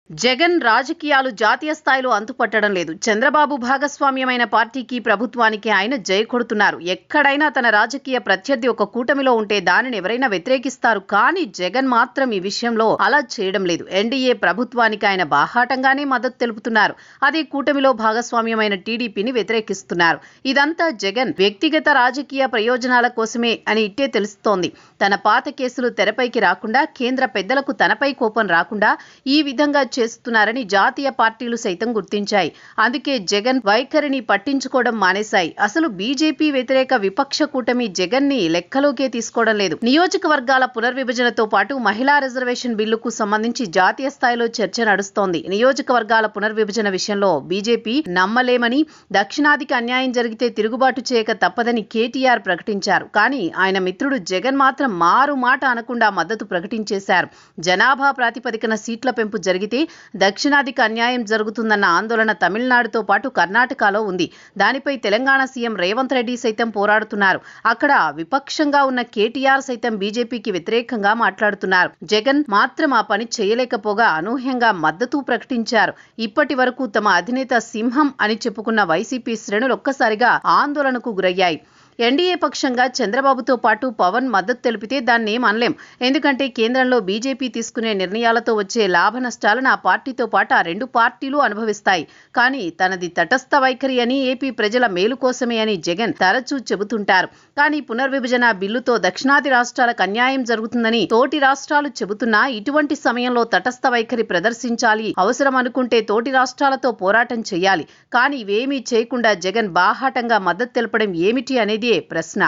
జగన్ రాజకీయాలు జాతీయ స్థాయిలో అంతుపట్టడం లేదు. చంద్రబాబు భాగస్వామ్యమైన పార్టీకి, ప్రభుత్వానికి ఆయన జై కొడుతున్నారు. ఎక్కడైనా తన రాజకీయ ప్రత్యర్థి ఒక కూటమిలో ఉంటే దానిని ఎవరైనా వ్యతిరేకిస్తారు. కానీ జగన్ మాత్రం ఈ విషయంలో అలా చేయడం లేదు. ఎన్డీఏ ప్రభుత్వానికి ఆయన బాహాటంగానే మద్దతు తెలుపుతున్నారు. అదే కూటమిలో భాగస్వామ్యమైన టీడీపీని వ్యతిరేకిస్తున్నారు. ఇదంతా జగన్ వ్యక్తిగత రాజకీయ ప్రయోజనాల కోసమే అని ఇట్టే తెలుస్తోంది. తన పాత కేసులు తెరపైకి రాకుండా, కేంద్ర పెద్దలకు తనపై కోపం రాకుండా ఈ విధంగా చేస్తున్నారని జాతీయ పార్టీలు సైతం గుర్తించాయి. అందుకే జగన్ వైఖరిని పట్టించుకోవడం మానేశాయి. అసలు బీజేపీ వ్యతిరేక విపక్ష కూటమి జగన్ ని లెక్కలోకే తీసుకోవడం లేదు. నియోజకవర్గాల పునర్విభజనతో పాటు మహిళా రిజర్వేషన్ బిల్లుకు సంబంధించి జాతీయ స్థాయిలో చర్చ నడుస్తోంది. నియోజకవర్గాల పునర్విభజన విషయంలో బీజేపీ నమ్మలేమని, దక్షిణాదికి అన్యాయం జరిగితే తిరుగుబాటు చేయక తప్పదని కేటీఆర్ ప్రకటించారు. కానీ ఆయన మిత్రుడు జగన్ మాత్రం మారు మాట అనకుండా మద్దతు ప్రకటించేశారు. జనాభా ప్రాతిపదికన సీట్ల పెంపు జరిగితే దక్షిణాదికి అన్యాయం జరుగుతుందన్న ఆందోళన తమిళనాడుతో పాటు కర్ణాటకలో ఉంది. దానిపై తెలంగాణ సీఎం రేవంత్ రెడ్డి సైతం పోరాడుతున్నారు. అక్కడ విపక్షంగా ఉన్న కేటీఆర్ సైతం బీజేపీకి వ్యతిరేకంగా మాట్లాడుతున్నారు. జగన్ మాత్రం ఆ పని చేయలేకపోగా అనూహ్యంగా మద్దతు ప్రకటించారు. ఇప్పటి వరకు తమ అధినేత సింహం అని చెప్పుకున్న వైసీపీ శ్రేణులు ఒక్కసారిగా ఆందోళనకు గురయ్యాయి. ఎన్డీఏ పక్షంగా చంద్రబాబుతో పాటు పవన్ మద్దతు తెలిపితే దాన్ని ఏం అనలేం. ఎందుకంటే కేంద్రంలో బీజేపీ తీసుకునే నిర్ణయాలతో వచ్చే లాభ నష్టాలను ఆ పార్టీతో పాటు ఆ రెండు పార్టీలు అనుభవిస్తాయి. కానీ తనది తటస్థ వైఖరి అని, ఏపీ ప్రజల మేలు కోసమే అని జగన్ తరచూ చెబుతుంటారు. కానీ పునర్విభజన బిల్లుతో దక్షిణాది రాష్ట్రాలకు అన్యాయం జరుగుతుందని తోటి రాష్ట్రాలు చెబుతున్నా ఇటువంటి సమయంలో తటస్థ వైఖరి ప్రదర్శించాలి, అవసరం అనుకుంటే తోటి రాష్ట్రాలతో పోరాటం చేయాలి. కానీ ఇవేమీ చేయకుండా జగన్ బాహాటంగా మద్దతు తెలపడం ఏమిటి అనేది ప్రశ్న.